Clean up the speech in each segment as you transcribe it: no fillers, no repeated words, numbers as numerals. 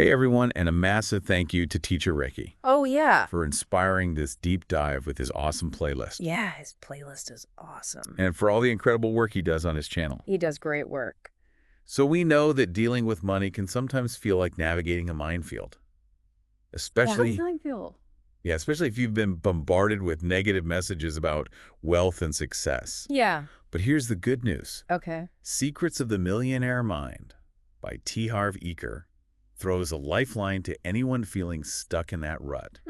Hey everyone, and a massive thank you to Teacher Ricky Oh, yeah. for inspiring this deep dive with his awesome playlist. Yeah, his playlist is awesome. And for all the incredible work he does on his channel. He does great work. So we know that dealing with money can sometimes feel like navigating a minefield. How Especially, does that feel? especially if you've been bombarded with negative messages about wealth and success. Yeah. But here's the good news. Okay. Secrets of the Millionaire Mind by Harv Eker throws a lifeline to anyone feeling stuck in that rut.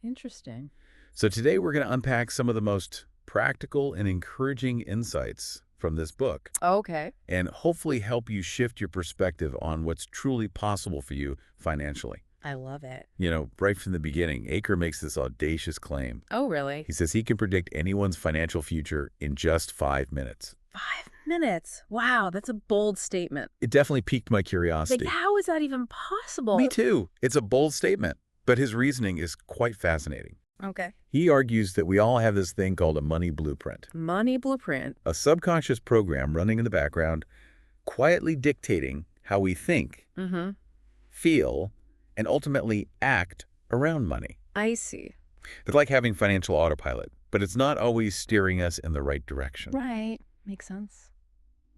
Interesting. So today we're going to unpack some of the most practical and encouraging insights from this book Okay. and hopefully help you shift your perspective on what's truly possible for you financially. I love it. You know, right from the beginning, Aker makes this audacious claim. Oh, really? He says he can predict anyone's financial future in just 5 minutes. 5 minutes. Wow, that's a bold statement. It definitely piqued my curiosity. Like, how is that even possible? Me too. It's a bold statement, but his reasoning is quite fascinating. Okay. He argues that we all have this thing called a money blueprint. Money blueprint. A subconscious program running in the background, quietly dictating how we think, feel, and ultimately act around money. I see. It's like having financial autopilot, but it's not always steering us in the right direction. Right. Makes sense.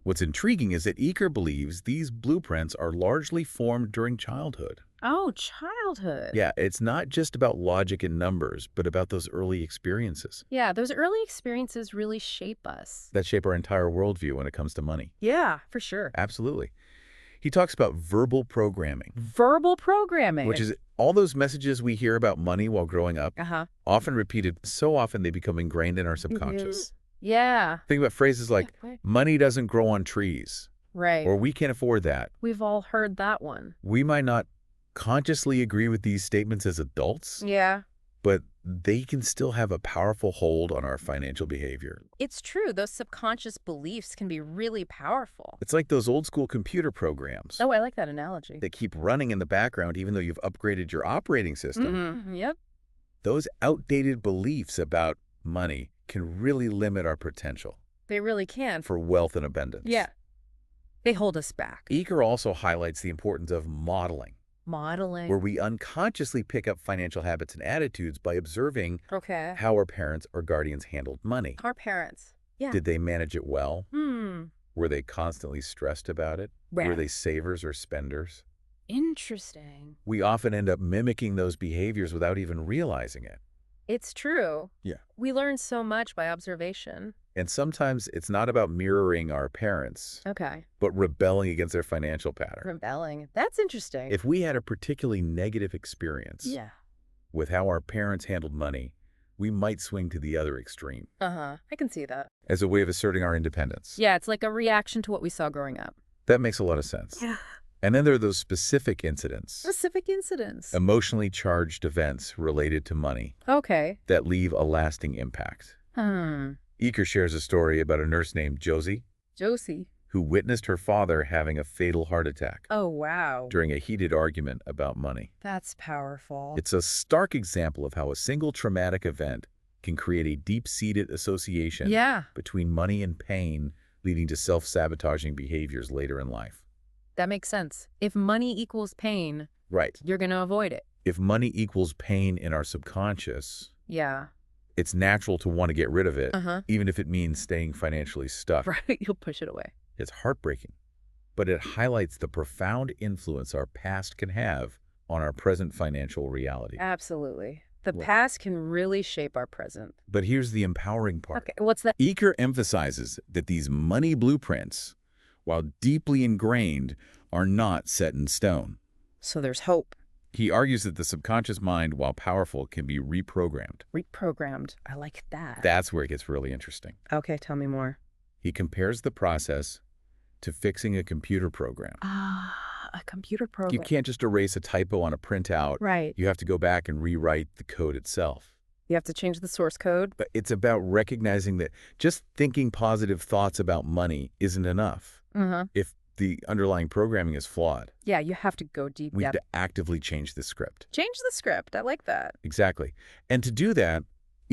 What's intriguing is that Eker believes these blueprints are largely formed during childhood. Oh, childhood. Yeah, it's not just about logic and numbers, but about those early experiences Yeah, those early experiences really shape us. that shape our entire worldview when it comes to money. Yeah, for sure. Absolutely. He talks about verbal programming, Verbal programming. which is all those messages we hear about money while growing up, Uh-huh. often repeated so often they become ingrained in our subconscious. Yeah. Think about phrases like, money doesn't grow on trees, Right. or we can't afford that. We've all heard that one. We might not consciously agree with these statements as adults, Yeah. but they can still have a powerful hold on our financial behavior. It's true. Those subconscious beliefs can be really powerful. It's like those old school computer programs Oh, I like that analogy. that keep running in the background even though you've upgraded your operating system. Yep. Those outdated beliefs about money can really limit our potential They really can. for wealth and abundance. Yeah. They hold us back. Eker also highlights the importance of modeling, Modeling. where we unconsciously pick up financial habits and attitudes by observing Okay. how our parents or guardians handled money. Our parents. Yeah. Did they manage it well? Hmm. Were they constantly stressed about it? Right. Were they savers or spenders? Interesting. We often end up mimicking those behaviors without even realizing it. It's true. Yeah. We learn so much by observation. And sometimes it's not about mirroring our parents, Okay. but rebelling against their financial pattern. Rebelling. That's interesting. If we had a particularly negative experience Yeah. with how our parents handled money, we might swing to the other extreme Uh-huh. I can see that. as a way of asserting our independence. Yeah, it's like a reaction to what we saw growing up. That makes a lot of sense. Yeah. And then there are those specific incidents, Specific incidents. emotionally charged events related to money Okay. that leave a lasting impact. Eker shares a story about a nurse named Josie Josie. who witnessed her father having a fatal heart attack Oh, wow. during a heated argument about money. That's powerful. It's a stark example of how a single traumatic event can create a deep-seated association Yeah, between money and pain, leading to self-sabotaging behaviors later in life. that makes sense. If money equals pain, Right. you're going to avoid it. If money equals pain in our subconscious, Yeah. it's natural to want to get rid of it, Uh-huh. even if it means staying financially stuck. Right. You'll push it away. It's heartbreaking, but it highlights the profound influence our past can have on our present financial reality. Absolutely. The Right. past can really shape our present. But here's the empowering part. Okay, what's that? Eker emphasizes that these money blueprints, while deeply ingrained, are not set in stone. So there's hope. He argues that the subconscious mind, while powerful, can be reprogrammed. Reprogrammed. I like that. That's where it gets really interesting. Okay, tell me more. He compares the process to fixing a computer program. A computer You program. can't just erase a typo on a printout. Right. You have to go back and rewrite the code itself. You have to change the source code. But it's about recognizing that just thinking positive thoughts about money isn't enough. Uh-huh. If the underlying programming is flawed, Yeah, you have to go deep. we have to actively change the script. Change the script. I like that. Exactly. And to do that,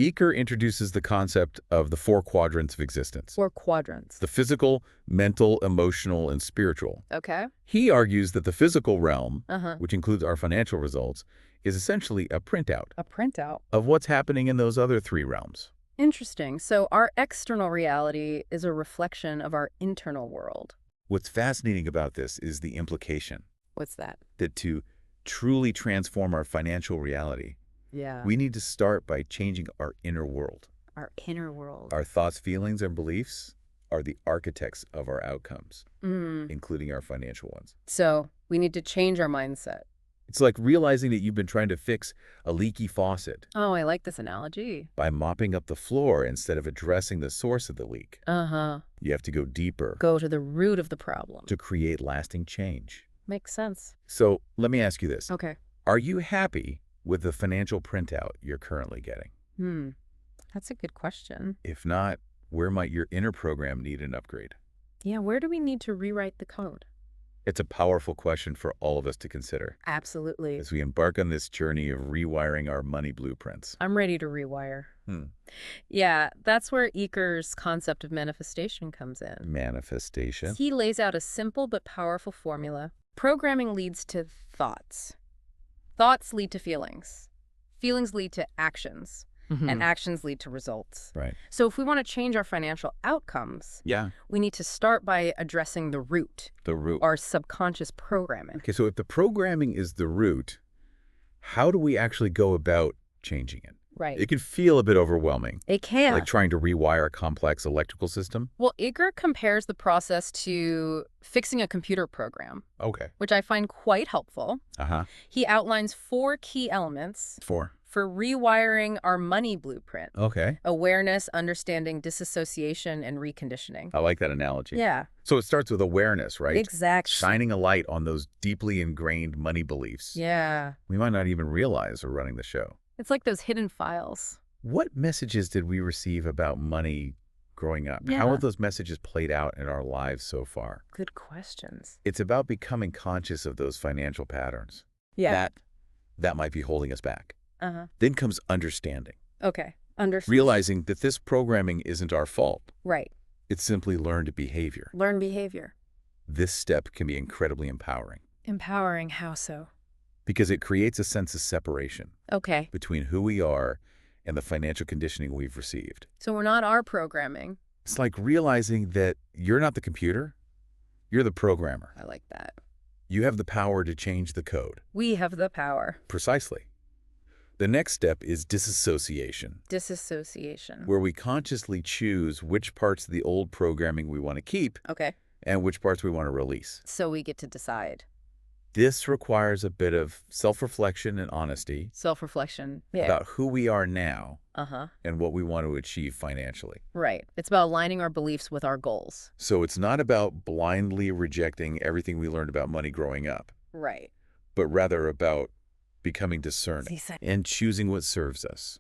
Eker introduces the concept of the four quadrants of existence: Four quadrants. the physical, mental, emotional, and spiritual. Okay. He argues that the physical realm, Uh-huh. which includes our financial results, is essentially a printout A printout. of what's happening in those other three realms. Interesting. So our external reality is a reflection of our internal world. What's fascinating about this is the implication What's that? that to truly transform our financial reality, Yeah. we need to start by changing our inner world. Our inner world. Our thoughts, feelings, and beliefs are the architects of our outcomes, including our financial ones. So we need to change our mindset. It's like realizing that you've been trying to fix a leaky faucet Oh, I like this analogy. by mopping up the floor instead of addressing the source of the leak. Uh-huh. You have to go deeper Go to the root of the problem. to create lasting change. Makes sense. So let me ask you this. Okay. Are you happy with the financial printout you're currently getting? That's a good question. If not, where might your inner program need an upgrade? Yeah, where do we need to rewrite the code? It's a powerful question for all of us to consider Absolutely. as we embark on this journey of rewiring our money blueprints. I'm ready to rewire. Yeah, that's where Eker's concept of manifestation comes in. Manifestation. He lays out a simple but powerful formula. Programming leads to thoughts. Thoughts lead to feelings. Feelings lead to actions. And actions lead to results. Right. So if we want to change our financial outcomes, Yeah. we need to start by addressing the root, The root. our subconscious programming. Okay, so if the programming is the root, how do we actually go about changing it? Right. It can feel a bit overwhelming, It can. like trying to rewire a complex electrical system. Well, Eker compares the process to fixing a computer program, Okay. which I find quite helpful. Uh-huh. He outlines 4 key elements Four. for rewiring our money blueprint: Okay. awareness, understanding, disassociation, and reconditioning. I like that analogy. Yeah, So it starts with awareness, right? exactly. Shining a light on those deeply ingrained money beliefs. Yeah. We might not even realize are running the show. It's like those hidden files. What messages did we receive about money growing up? Yeah. How have those messages played out in our lives so far? Good questions. It's about becoming conscious of those financial patterns. Yeah. That might be holding us back. Uh-huh. Then comes understanding. Okay. Understood. Realizing that this programming isn't our fault. Right. It's simply learned behavior. Learn behavior. This step can be incredibly empowering Empowering. How so? because it creates a sense of separation Okay. between who we are and the financial conditioning we've received. So we're not our programming. It's like realizing that you're not the computer, you're the programmer. I like that. You have the power to change the code. We have the power. Precisely. The next step is disassociation, Disassociation. where we consciously choose which parts of the old programming we want to keep Okay. and which parts we want to release. So we get to decide. This requires a bit of self-reflection and honesty Self-reflection. Yeah. about who we are now Uh-huh. and what we want to achieve financially. Right. It's about aligning our beliefs with our goals. So it's not about blindly rejecting everything we learned about money growing up, Right. but rather about becoming discerning See, and choosing what serves us.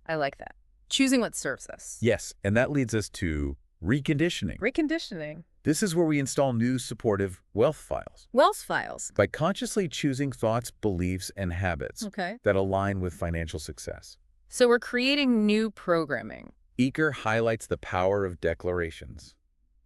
I like that. Choosing what serves us. Yes, and that leads us to reconditioning. Reconditioning. This is where we install new supportive wealth files Wealth files. by consciously choosing thoughts, beliefs, and habits Okay. that align with financial success. So we're creating new programming. Eker highlights the power of declarations,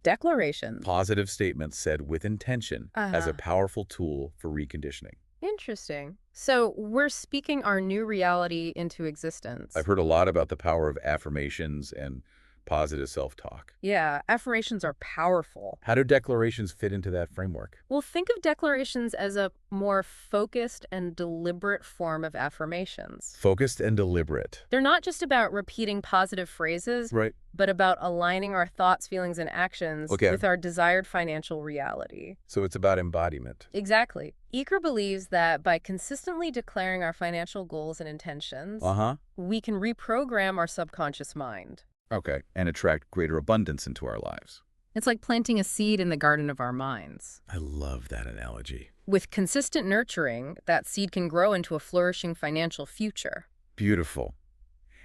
Declarations. positive statements said with intention, as a Uh-huh. powerful tool for reconditioning. Interesting. So we're speaking our new reality into existence. I've heard a lot about the power of affirmations and positive self-talk. Yeah, affirmations are powerful. How do declarations fit into that framework? Well, think of declarations as a more focused and deliberate form of affirmations. Focused and deliberate. They're not just about repeating positive phrases, Right. but about aligning our thoughts, feelings, and actions Okay. with our desired financial reality. So it's about embodiment. Exactly. Eker believes that by consistently declaring our financial goals and intentions, Uh-huh. we can reprogram our subconscious mind. Okay. And attract greater abundance into our lives. It's like planting a seed in the garden of our minds. I love that analogy. With consistent nurturing, that seed can grow into a flourishing financial future. Beautiful.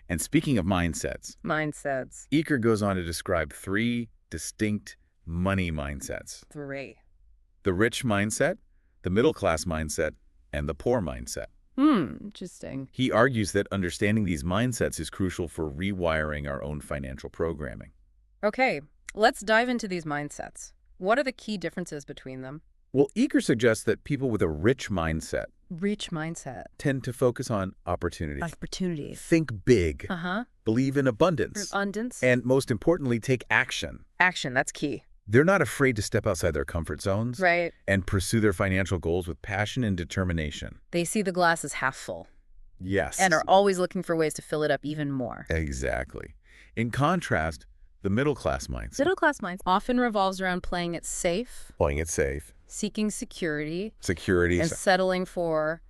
And speaking of mindsets, Mindsets. Eker goes on to describe 3 distinct money mindsets: 3. the rich mindset, the middle class mindset, and the poor mindset. Interesting. He argues that understanding these mindsets is crucial for rewiring our own financial programming. Okay, let's dive into these mindsets. What are the key differences between them? Well, Eker suggests that people with a rich mindset Rich mindset. tend to focus on opportunities, Opportunities. think big, Uh-huh. believe in abundance, Abundance. and most importantly, take action. Action, that's key. They're not afraid to step outside their comfort zones Right. and pursue their financial goals with passion and determination. They see the glass as half full Yes. and are always looking for ways to fill it up even more. Exactly. In contrast, the middle-class mindset, Middle-class minds often revolves around playing it safe, playing it safe, seeking security, security, and settling for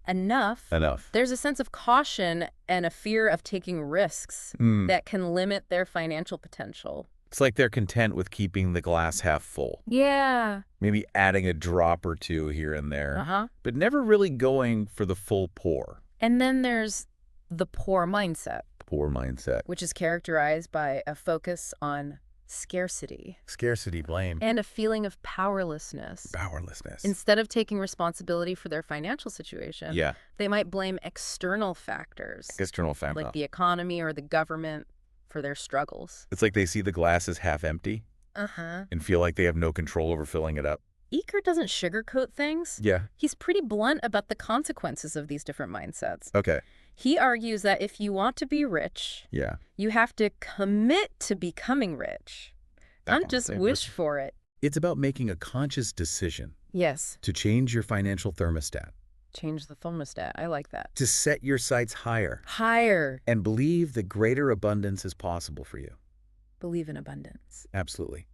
enough. There's a sense of caution and a fear of taking risks that can limit their financial potential. It's like they're content with keeping the glass half full. Yeah. Maybe adding a drop or two here and there, Uh-huh. but never really going for the full pour. And then there's the poor mindset, Poor mindset. which is characterized by a focus on scarcity Scarcity, blame, and a feeling of powerlessness. powerlessness. Instead of taking responsibility for their financial situation, Yeah, they might blame external factors, external factor. like the economy or the government, for their struggles. It's like they see the glass as half empty Uh-huh. and feel like they have no control over filling it up. Eker doesn't sugarcoat things. Yeah. He's pretty blunt about the consequences of these different mindsets. Okay. He argues that if you want to be rich, Yeah. you have to commit to becoming rich. That Not just one. wish for it. It's about making a conscious decision Yes. to change your financial thermostat, Change the thermostat. I like that. to set your sights higher, Higher. and believe that greater abundance is possible for you. Believe in abundance. Absolutely.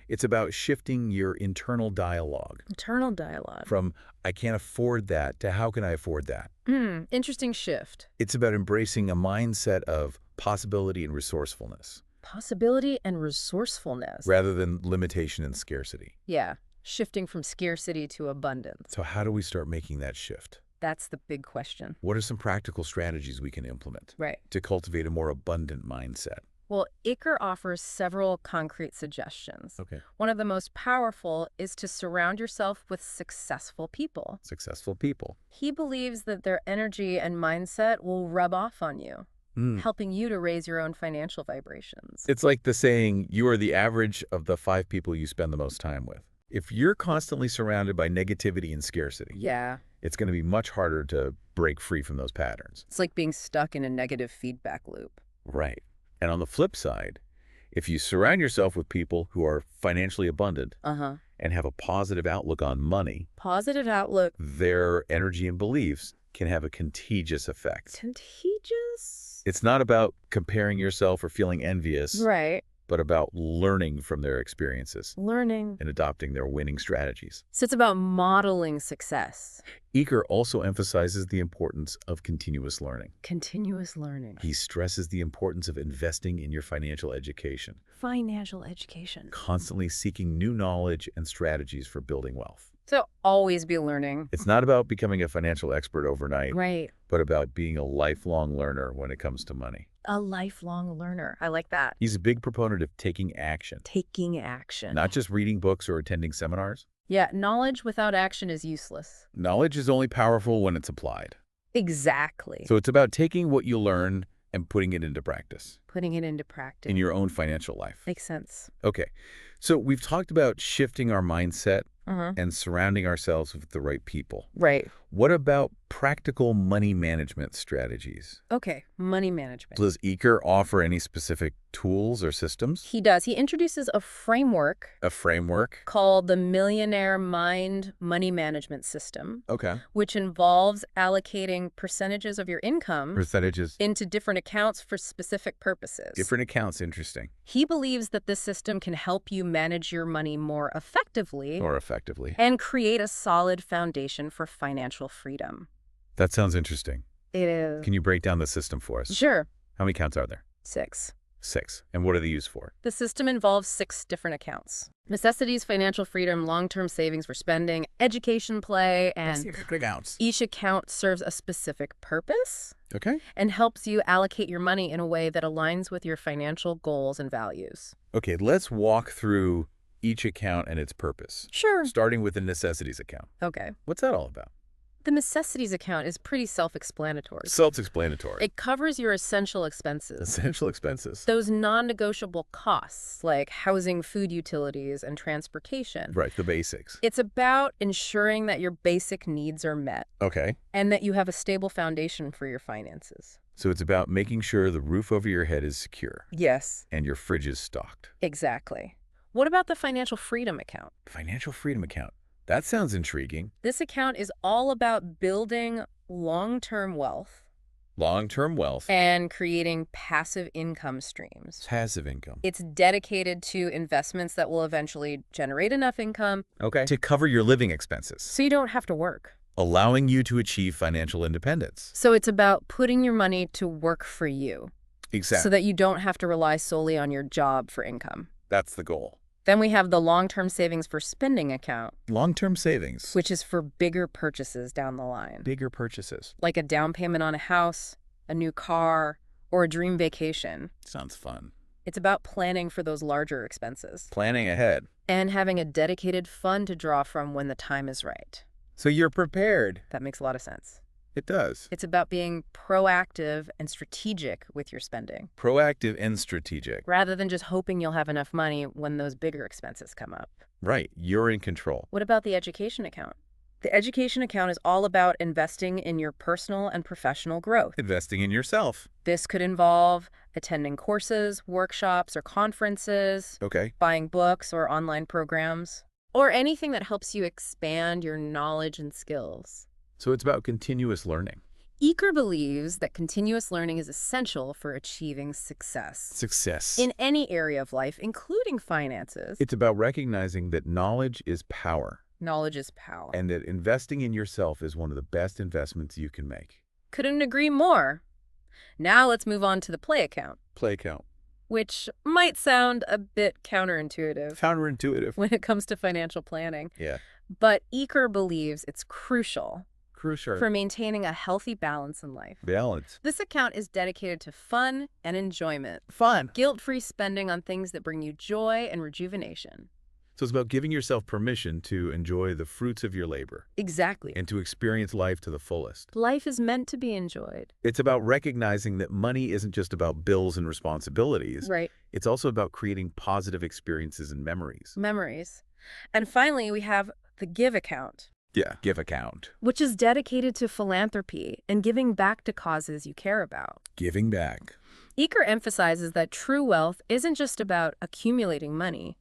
It's about shifting your internal dialogue Internal dialogue. from "I can't afford that" to "How can I afford that?" Interesting shift. It's about embracing a mindset of possibility and resourcefulness Possibility and resourcefulness. rather than limitation and scarcity. Yeah. Shifting from scarcity to abundance. So how do we start making that shift? That's the big question. What are some practical strategies we can implement Right. to cultivate a more abundant mindset? Well, Eker offers several concrete suggestions. Okay. One of the most powerful is to surround yourself with successful people. Successful people. He believes that their energy and mindset will rub off on you, helping you to raise your own financial vibrations. It's like the saying, you are the average of the 5 people you spend the most time with. If you're constantly surrounded by negativity and scarcity, Yeah. it's going to be much harder to break free from those patterns. It's like being stuck in a negative feedback loop. Right. And on the flip side, if you surround yourself with people who are financially abundant Uh-huh. and have a positive outlook on money, Positive outlook. their energy and beliefs can have a contagious effect. Contagious? It's not about comparing yourself or feeling envious, Right. but about learning from their experiences Learning. and adopting their winning strategies. So it's about modeling success. Eker also emphasizes the importance of continuous learning. Continuous learning. He stresses the importance of investing in your financial education, Financial education. constantly seeking new knowledge and strategies for building wealth. So always be learning. It's not about becoming a financial expert overnight, Right. but about being a lifelong learner when it comes to money. A lifelong learner. I like that. He's a big proponent of taking action, Taking action. not just reading books or attending seminars. Yeah, knowledge without action is useless. Knowledge is only powerful when it's applied. Exactly. So it's about taking what you learn and putting it into practice Putting it into practice. in your own financial life. Makes sense. Okay, so we've talked about shifting our mindset Uh-huh. and surrounding ourselves with the right people. Right. What about practical money management strategies? Okay, money management. Does Eker offer any specific tools or systems? He does. He introduces a framework A framework? called the Millionaire Mind money management system, Okay. which involves allocating percentages of your income Percentages? into different accounts for specific purposes. Different accounts, interesting. He believes that this system can help you manage your money more effectively Or effectively. and create a solid foundation for financial freedom. That sounds interesting. It is. Can you break down the system for us? Sure. How many accounts are there? 6. 6. And what are they used for? The system involves 6 different accounts. Necessities, financial freedom, long-term savings for spending, education, play, and Specific accounts. each account serves a specific purpose Okay. and helps you allocate your money in a way that aligns with your financial goals and values. Okay, let's walk through each account and its purpose. Sure. Starting with the necessities account. Okay. What's that all about? The necessities account is pretty self-explanatory. Self-explanatory. It covers your essential expenses. Essential expenses. Those non-negotiable costs like housing, food utilities, and transportation. Right, the basics. It's about ensuring that your basic needs are met. Okay. And that you have a stable foundation for your finances. So it's about making sure the roof over your head is secure. Yes. And your fridge is stocked. Exactly. What about the financial freedom account? Financial freedom account. That sounds intriguing. This account is all about building long-term wealth. Long-term wealth. And creating passive income streams. Passive income. It's dedicated to investments that will eventually generate enough income. Okay. To cover your living expenses. So you don't have to work. Allowing you to achieve financial independence. So it's about putting your money to work for you. Exactly. So that you don't have to rely solely on your job for income. That's the goal. Then we have the long-term savings for spending account. Long-term savings. Which is for bigger purchases down the line. Bigger purchases. Like a down payment on a house, a new car, or a dream vacation. Sounds fun. It's about planning for those larger expenses. Planning ahead. And having a dedicated fund to draw from when the time is right. So you're prepared. That makes a lot of sense. It does. It's about being proactive and strategic with your spending. Proactive and strategic. Rather than just hoping you'll have enough money when those bigger expenses come up. Right. You're in control. What about the education account? The education account is all about investing in your personal and professional growth. Investing in yourself. This could involve attending courses, workshops, or conferences. Okay. Buying books or online programs. Or anything that helps you expand your knowledge and skills. So it's about continuous learning. Eker believes that continuous learning is essential for achieving success. Success. In any area of life, including finances. It's about recognizing that knowledge is power. Knowledge is power. And that investing in yourself is one of the best investments you can make. Couldn't agree more. Now let's move on to the play account. Play account. Which might sound a bit counterintuitive. Counterintuitive. When it comes to financial planning. Yeah. But Eker believes it's crucial. Crucial. For maintaining a healthy balance in life. Balance. This account is dedicated to fun and enjoyment. Fun. Guilt-free spending on things that bring you joy and rejuvenation. So it's about giving yourself permission to enjoy the fruits of your labor. Exactly. And to experience life to the fullest. Life is meant to be enjoyed. It's about recognizing that money isn't just about bills and responsibilities. Right. It's also about creating positive experiences and memories. Memories. And finally, we have the Give account. Yeah, Give account. Which is dedicated to philanthropy and giving back to causes you care about. Giving back. Eker emphasizes that true wealth isn't just about accumulating money,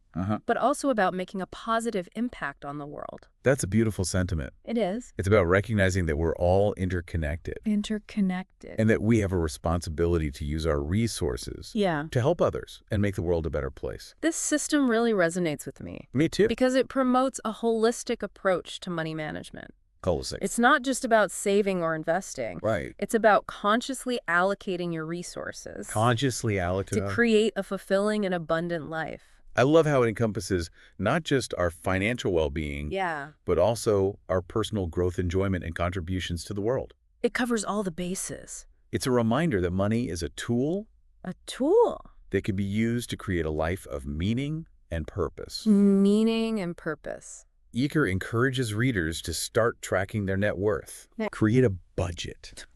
but also about making a positive impact on the world. That's a beautiful sentiment. It is. It's about recognizing that we're all interconnected. Interconnected. And that we have a responsibility to use our resources to help others and make the world a better place. This system really resonates with me. Me too. Because it promotes a holistic approach to money management. Holistic. It's not just about saving or investing. Right. It's about consciously allocating your resources. Consciously allocating. To create a fulfilling and abundant life. I love how it encompasses not just our financial well-being, but also our personal growth, enjoyment, and contributions to the world. It covers all the bases. It's a reminder that money is a tool. A tool. That can be used to create a life of meaning and purpose. Meaning and purpose. Eker encourages readers to start tracking their net worth. Create a budget.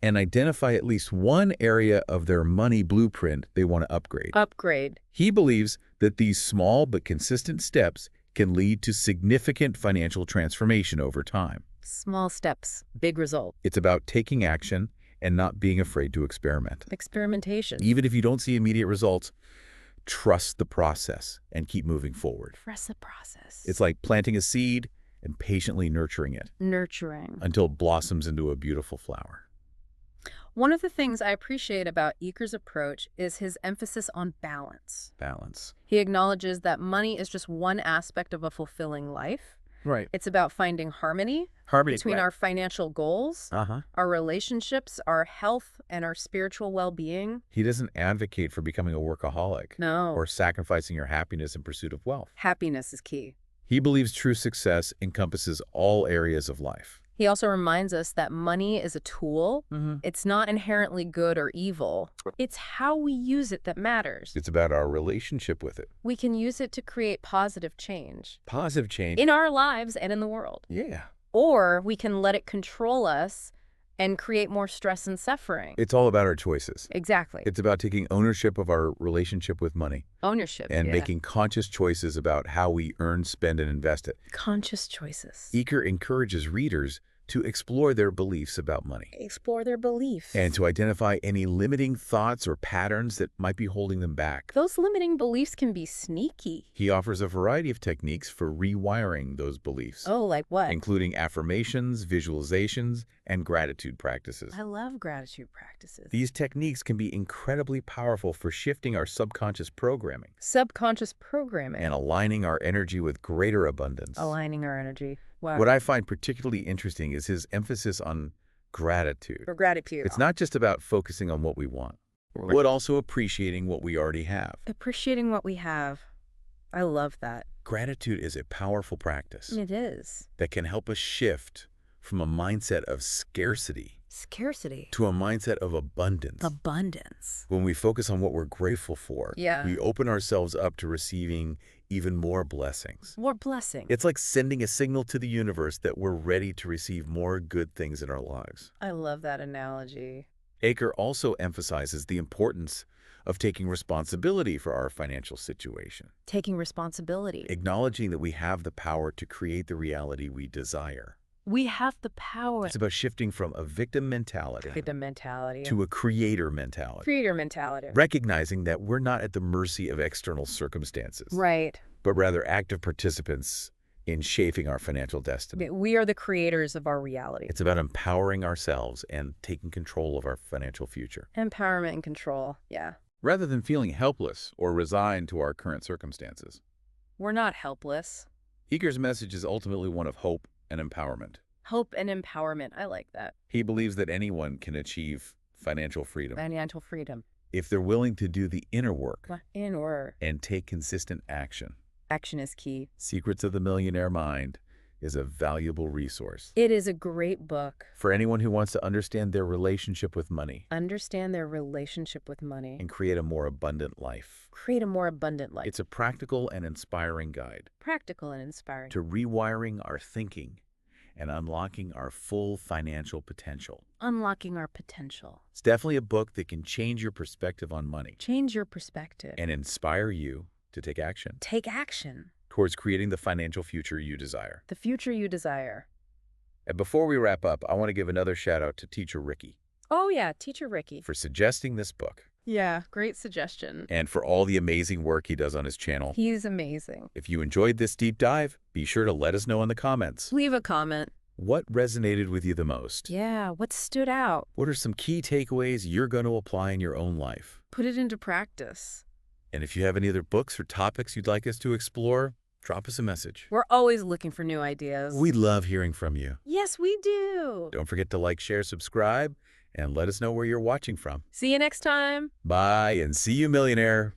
And identify at least one area of their money blueprint they want to upgrade. He believes that these small but consistent steps can lead to significant financial transformation over time. Small steps, big result. It's about taking action and not being afraid to experiment. Experimentation. Even if you don't see immediate results, trust the process and keep moving forward. Trust the process. It's like planting a seed and patiently nurturing it. Until it blossoms into a beautiful flower. One of the things I appreciate about Eker's approach is his emphasis on balance. He acknowledges that money is just one aspect of a fulfilling life. Right. It's about finding harmony between our financial goals, our relationships, our health, and our spiritual well-being. He doesn't advocate for becoming a workaholic. No. Or sacrificing your happiness in pursuit of wealth. Happiness is key. He believes true success encompasses all areas of life. He also reminds us that money is a tool. It's not inherently good or evil. It's how we use it that matters. It's about our relationship with it. We can use it to create positive change. Positive change. In our lives and in the world. Yeah. Or we can let it control us and create more stress and suffering. It's all about our choices. Exactly. It's about taking ownership of our relationship with money. Ownership, And yeah. making conscious choices about how we earn, spend, and invest it. Conscious choices. Eker encourages readers to explore their beliefs about money. Explore their beliefs. And to identify any limiting thoughts or patterns that might be holding them back. Those limiting beliefs can be sneaky. He offers a variety of techniques for rewiring those beliefs. Oh, like what? Including affirmations, visualizations, and gratitude practices. I love gratitude practices. These techniques can be incredibly powerful for shifting our subconscious programming. Subconscious programming. And aligning our energy with greater abundance. Aligning our energy. Wow. What I find particularly interesting is his emphasis on gratitude. For gratitude. It's not just about focusing on what we want, but also appreciating what we already have. Appreciating what we have. I love that. Gratitude is a powerful practice. It is. That can help us shift from a mindset of scarcity to a mindset of abundance. Abundance. When we focus on what we're grateful for, yeah, we open ourselves up to receiving even more blessings. More blessings. It's like sending a signal to the universe that we're ready to receive more good things in our lives. I love that analogy. Eker also emphasizes the importance of taking responsibility for our financial situation. Taking responsibility. Acknowledging that we have the power to create the reality we desire. We have the power. It's about shifting from a victim mentality to a creator mentality. Recognizing that we're not at the mercy of external circumstances. Right. But rather active participants in shaping our financial destiny. We are the creators of our reality. It's about empowering ourselves and taking control of our financial future. Empowerment and control, yeah. Rather than feeling helpless or resigned to our current circumstances. We're not helpless. Eker's message is ultimately one of hope and empowerment. Hope and empowerment. I like that. He believes that anyone can achieve financial freedom. Financial freedom. If they're willing to do the inner work. And take consistent action. Action is key. Secrets of the Millionaire Mind is a valuable resource. It is a great book. For anyone who wants to understand their relationship with money. Understand their relationship with money. And create a more abundant life. Create a more abundant life. It's a practical and inspiring guide. Practical and inspiring. To rewiring our thinking and unlocking our full financial potential. Unlocking our potential. It's definitely a book that can change your perspective on money. Change your perspective. And inspire you to take action. Take action. Towards creating the financial future you desire. The future you desire. And before we wrap up, I want to give another shout out to Teacher Ricky. Oh yeah, Teacher Ricky. For suggesting this book. Yeah, great suggestion. And for all the amazing work he does on his channel. He's amazing. If you enjoyed this deep dive, be sure to let us know in the comments. Leave a comment. What resonated with you the most? Yeah, what stood out? What are some key takeaways you're going to apply in your own life? Put it into practice. And if you have any other books or topics you'd like us to explore, drop us a message. We're always looking for new ideas. We love hearing from you. Yes, we do. Don't forget to like, share, subscribe, and let us know where you're watching from. See you next time. Bye, and see you, Millionaire.